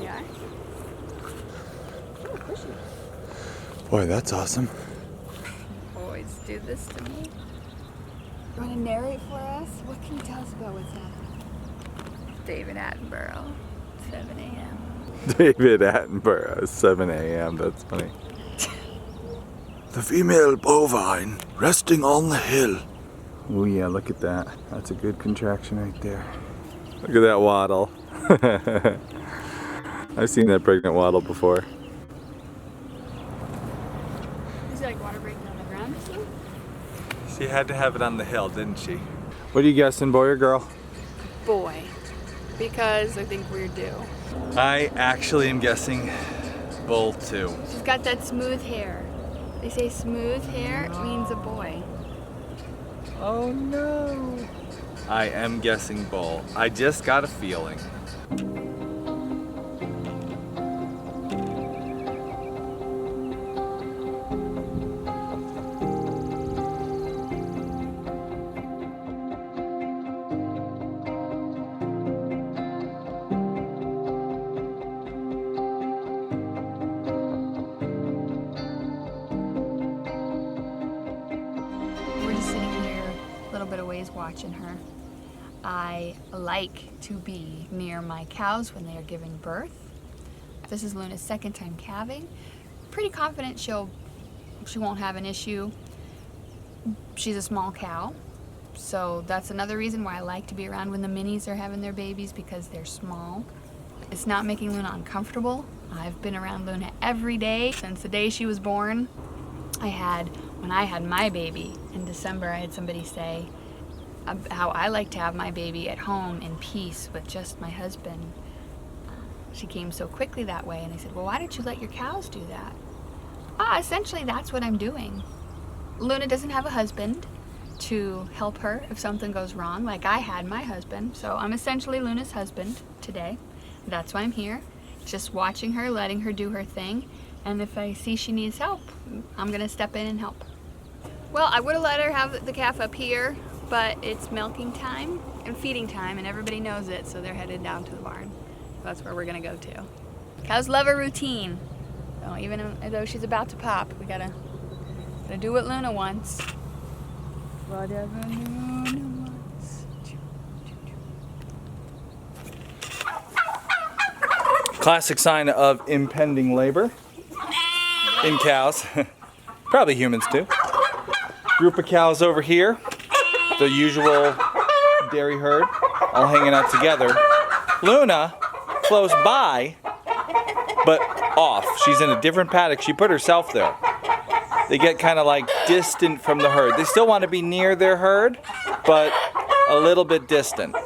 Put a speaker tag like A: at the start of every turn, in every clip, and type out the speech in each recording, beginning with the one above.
A: are. Ooh, pushy.
B: Boy, that's awesome.
A: Always do this to me. You want to narrate for us? What can you tell us about what's happening? David Attenborough, 7 a.m.
B: David Attenborough, 7 a.m. That's funny. The female bovine resting on the hill. Oh yeah, look at that. That's a good contraction right there. Look at that waddle. I've seen that pregnant waddle before.
A: Is it like water breaking on the ground?
B: She had to have it on the hill, didn't she? What are you guessing, boy or girl?
A: Boy, because I think we're due.
B: I actually am guessing bull too.
A: She's got that smooth hair. They say smooth hair means a boy.
B: Oh no. I am guessing bull. I just got a feeling.
A: Watching her. I like to be near my cows when they are giving birth. This is Luna's second time calving. Pretty confident she won't have an issue. She's a small cow, so that's another reason why I like to be around when the minis are having their babies, because they're small. It's not making Luna uncomfortable. I've been around Luna every day since the day she was born. When I had my baby in December, I had somebody say how I like to have my baby at home in peace with just my husband. She came so quickly that way, and I said, well, why don't you let your cows do that? Essentially that's what I'm doing. Luna doesn't have a husband to help her if something goes wrong, like I had my husband, so I'm essentially Luna's husband today. That's why I'm here, just watching her, letting her do her thing, and if I see she needs help, I'm gonna step in and help. Well, I would have let her have the calf up here, but it's milking time and feeding time, and everybody knows it, so they're headed down to the barn. That's where we're gonna go to. Cows love a routine. So even though she's about to pop, we gotta do what Luna wants. Whatever Luna wants.
B: Classic sign of impending labor in cows. Probably humans too. Group of cows over here. The usual dairy herd, all hanging out together. Luna, close by, but off. She's in a different paddock. She put herself there. They get kind of like distant from the herd. They still want to be near their herd, but a little bit distant.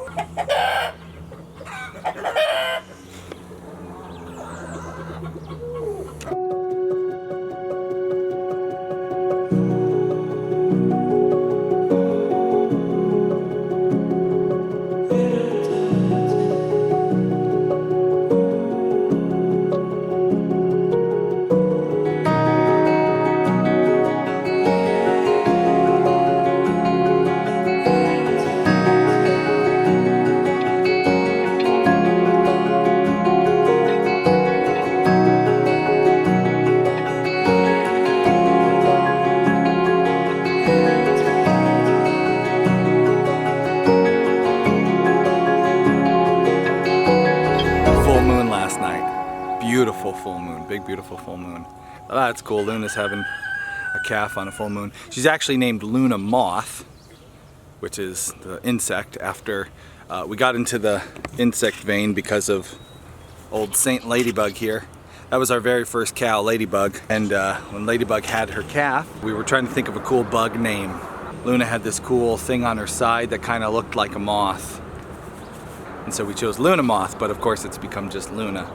B: Beautiful full moon, big beautiful full moon. Oh, that's cool. Luna's having a calf on a full moon. She's actually named Luna Moth, which is the insect after we got into the insect vein because of old Saint Ladybug here. That was our very first cow, Ladybug, and when Ladybug had her calf, we were trying to think of a cool bug name. Luna had this cool thing on her side that kind of looked like a moth, and so we chose Luna Moth, but of course it's become just Luna.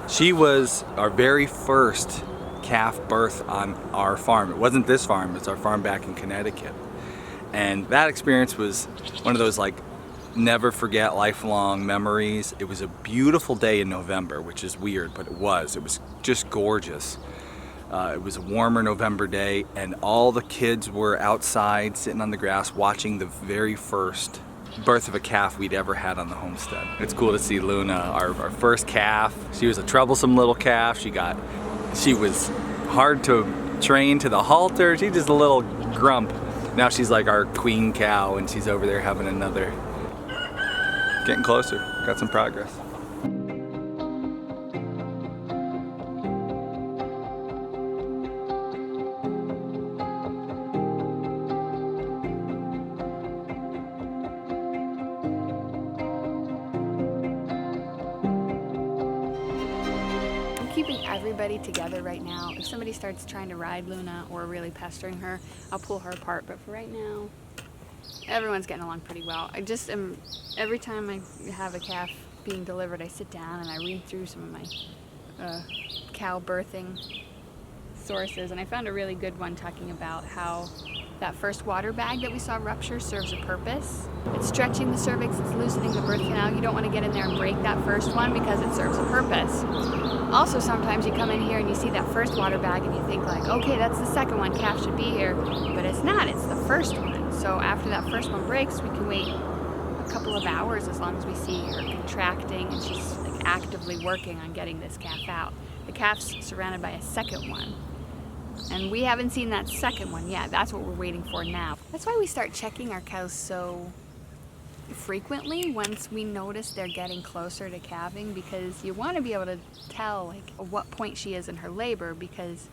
B: She was our very first calf birth on our farm. It wasn't this farm, it's our farm back in Connecticut. And that experience was one of those like never forget lifelong memories. It was a beautiful day in November, which is weird, but it was just gorgeous. It was a warmer November day, and all the kids were outside sitting on the grass watching the very first birth of a calf we'd ever had on the homestead. It's cool to see Luna, our first calf. She was a troublesome little calf. She was hard to train to the halter. She's just a little grump. Now she's like our queen cow, and she's over there having another. Getting closer, got some progress.
A: Keeping everybody together right now. If somebody starts trying to ride Luna or really pestering her, I'll pull her apart. But for right now, everyone's getting along pretty well. I just am, every time I have a calf being delivered, I sit down and I read through some of my cow birthing sources, and I found a really good one talking about how that first water bag that we saw rupture serves a purpose. It's stretching the cervix, it's loosening the birth canal. You don't want to get in there and break that first one because it serves a purpose. Also, sometimes you come in here and you see that first water bag and you think like, okay, that's the second one, calf should be here, but it's not, it's the first one. So after that first one breaks, we can wait a couple of hours as long as we see her contracting and she's like actively working on getting this calf out. The calf's surrounded by a second one. And we haven't seen that second one yet. That's what we're waiting for now. That's why we start checking our cows so frequently once we notice they're getting closer to calving, because you want to be able to tell like at what point she is in her labor, because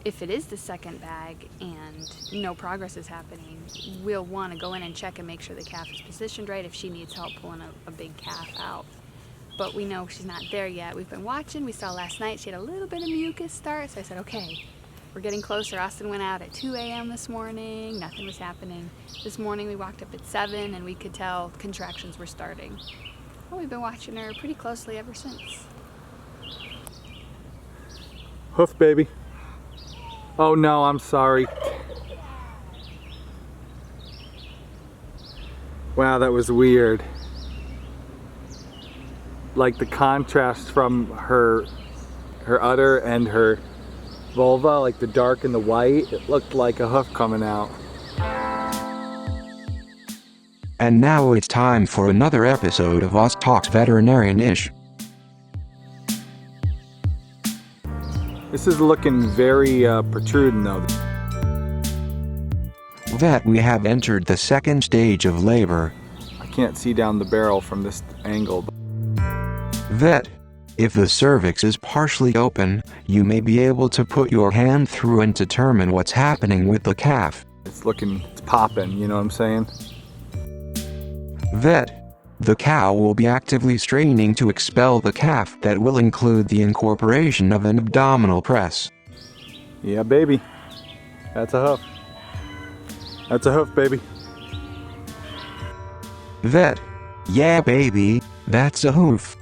A: if it is the second bag and no progress is happening, we'll want to go in and check and make sure the calf is positioned right if she needs help pulling a big calf out. But we know she's not there yet. We've been watching. We saw last night she had a little bit of mucus start, so I said, okay, we're getting closer. Austin went out at 2 a.m. this morning. Nothing was happening. This morning we walked up at 7 and we could tell contractions were starting. Well, we've been watching her pretty closely ever since.
B: Hoof, baby. Oh no, I'm sorry. Wow, that was weird. Like the contrast from her udder and her vulva, like the dark and the white, it looked like a hoof coming out.
C: And now it's time for another episode of Us Talks Veterinarian-ish.
B: This is looking very protruding though.
C: Vet, we have entered the second stage of labor.
B: I can't see down the barrel from this angle.
C: Vet, if the cervix is partially open, you may be able to put your hand through and determine what's happening with the calf.
B: It's popping, you know what I'm saying?
C: Vet, the cow will be actively straining to expel the calf. That will include the incorporation of an abdominal press.
B: Yeah, baby. That's a hoof. That's a hoof, baby.
C: Vet, yeah baby, that's a hoof.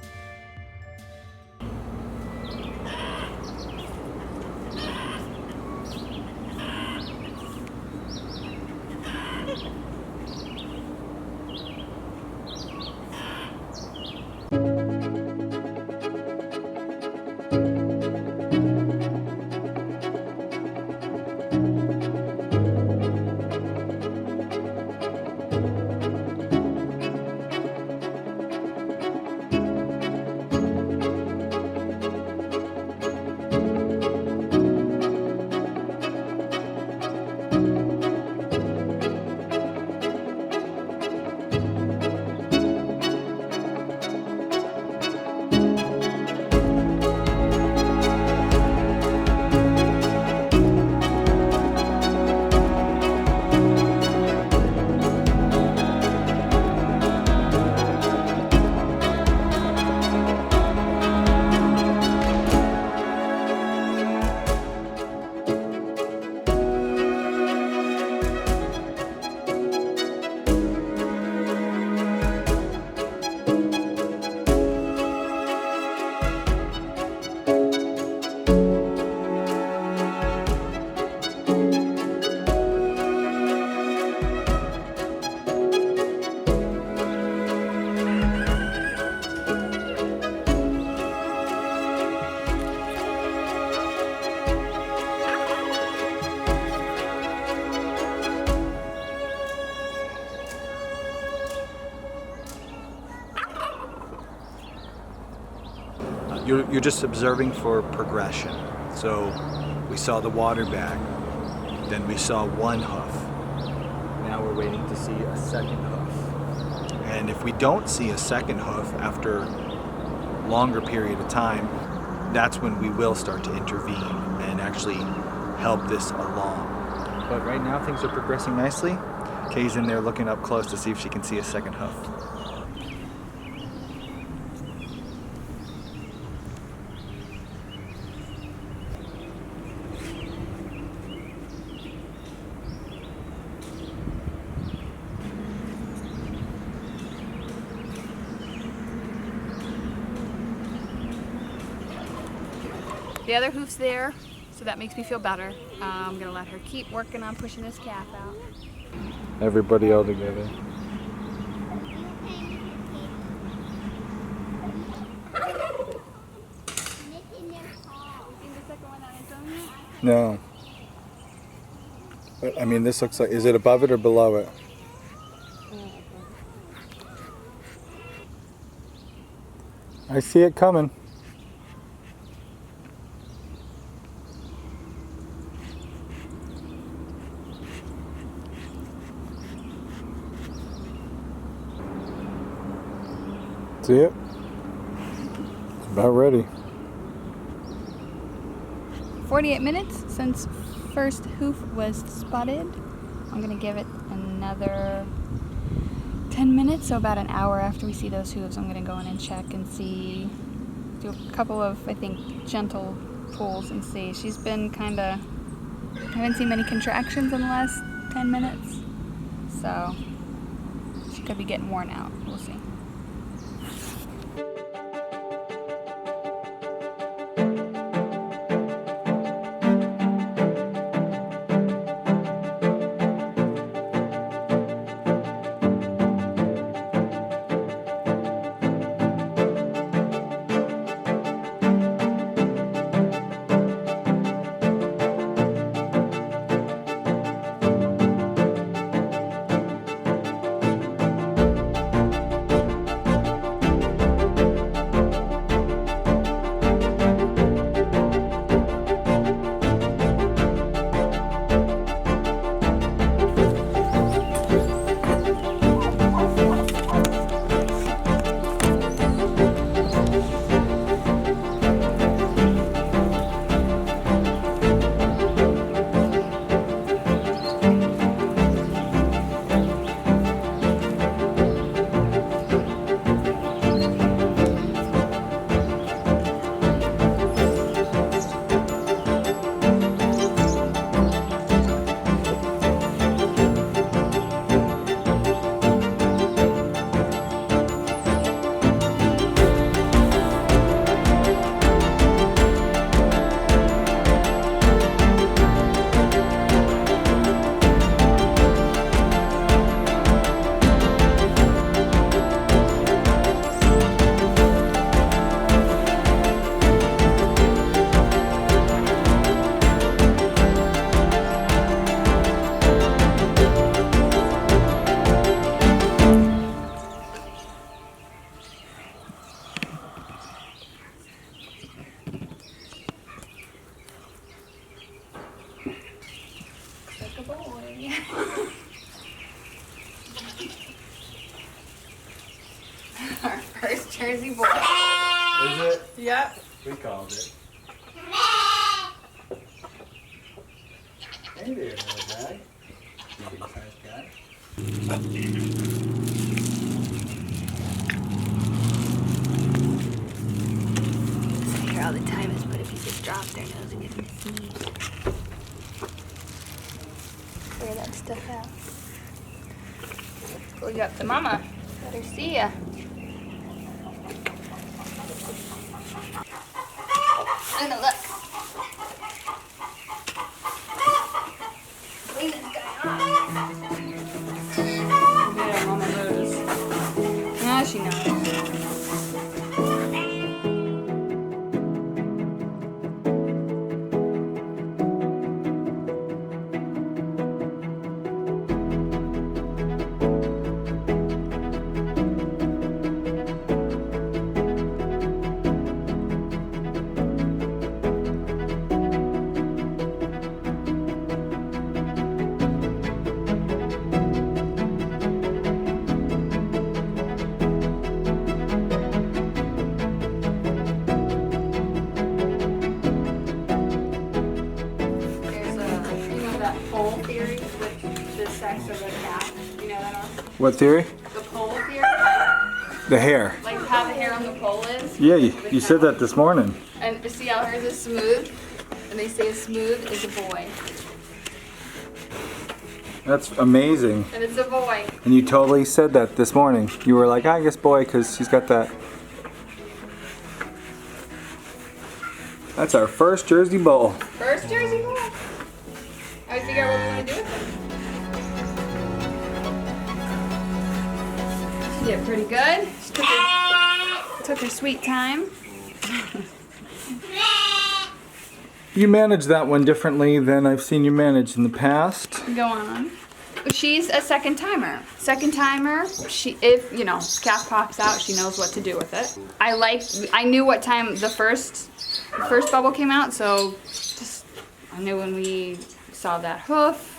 B: you're just observing for progression. So we saw the water bag, then we saw one hoof. Now we're waiting to see a second hoof. And if we don't see a second hoof after a longer period of time, that's when we will start to intervene and actually help this along. But right now things are progressing nicely. Kay's in there looking up close to see if she can see a second hoof.
A: The other hoof's there, so that makes me feel better. I'm gonna let her keep working on pushing this calf out.
B: Everybody all together. No. But, I mean, this looks like, is it above it or below it? I see it coming. See it? It's about ready.
A: 48 minutes since first hoof was spotted. I'm gonna give it another 10 minutes, so about an hour after we see those hooves, I'm gonna go in and check and see, do a couple of, I think, gentle pulls and see. She's been kinda, I haven't seen many contractions in the last 10 minutes, so she could be getting worn out. We'll see. Our first Jersey boy.
B: Is it?
A: Yep.
B: We called it. Hey there, little guy. Medium-sized guy.
A: I hear all the time is, but if you just drop their nose and get them to sneeze. Clear that stuff out. Pull you up to mama. Let her see ya. Luna, look. Clean this guy off. Yeah, mama knows. Now she knows.
B: What theory?
A: The pole theory?
B: The hair.
A: Like how the hair on the pole is?
B: Yeah, you said that this morning.
A: And see how hers is smooth? And they say smooth is a boy.
B: That's amazing.
A: And it's a boy.
B: And you totally said that this morning. You were like, I guess boy, because she's got that. That's our first Jersey Bull.
A: First Jersey boy. I would figure out what we want to do with him. She did pretty good. She took her sweet time.
B: You manage that one differently than I've seen you manage in the past.
A: Go on. She's a second timer. Second timer, if calf pops out, she knows what to do with it. I knew what time the first bubble came out, so I knew when we saw that hoof.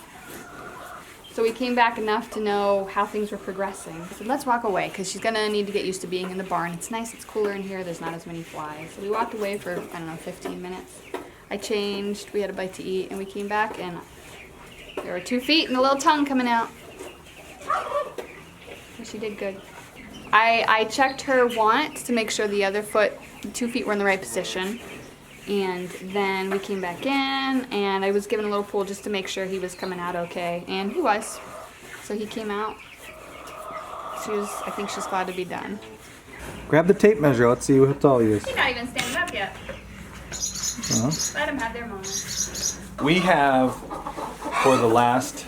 A: So we came back enough to know how things were progressing. I said, let's walk away, because she's gonna need to get used to being in the barn. It's nice, it's cooler in here, there's not as many flies. So we walked away for, 15 minutes. I changed, we had a bite to eat, and we came back, and there were 2 feet and a little tongue coming out. But she did good. I checked her once to make sure the other 2 feet were in the right position. And then we came back in, and I was given a little pull just to make sure he was coming out okay. And he was. So he came out. I think she's glad to be done.
B: Grab the tape measure. Let's see how tall he is.
A: He's not even standing up yet. Let him have their moment.
B: We have, for the last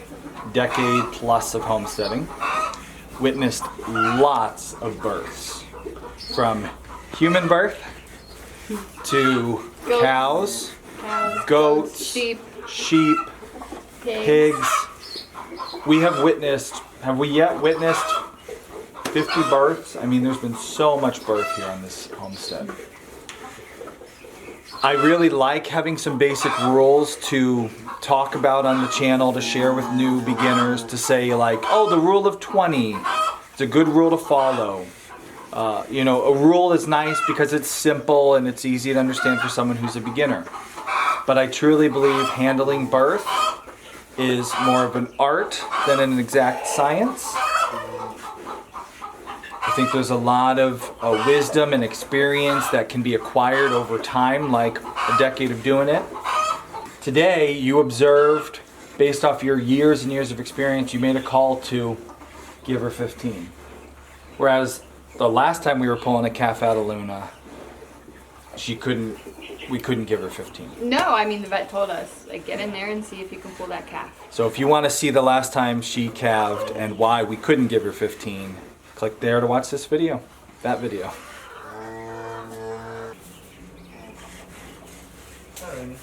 B: decade plus of homesteading, witnessed lots of births. From human birth to cows, goats, sheep, pigs. We have we yet witnessed 50 births? I mean, there's been so much birth here on this homestead. I really like having some basic rules to talk about on the channel, to share with new beginners, to say like, oh, the rule of 20. It's a good rule to follow. A rule is nice because it's simple and it's easy to understand for someone who's a beginner. But I truly believe handling birth is more of an art than an exact science. I think there's a lot of wisdom and experience that can be acquired over time, like a decade of doing it. Today, you observed, based off your years and years of experience, you made a call to give her 15. Whereas the last time we were pulling a calf out of Luna, we couldn't give her 15.
A: No, I mean the vet told us, like, get in there and see if you can pull that calf.
B: So if you want to see the last time she calved and why we couldn't give her 15, click there to watch this video, that video.
D: Alrighty.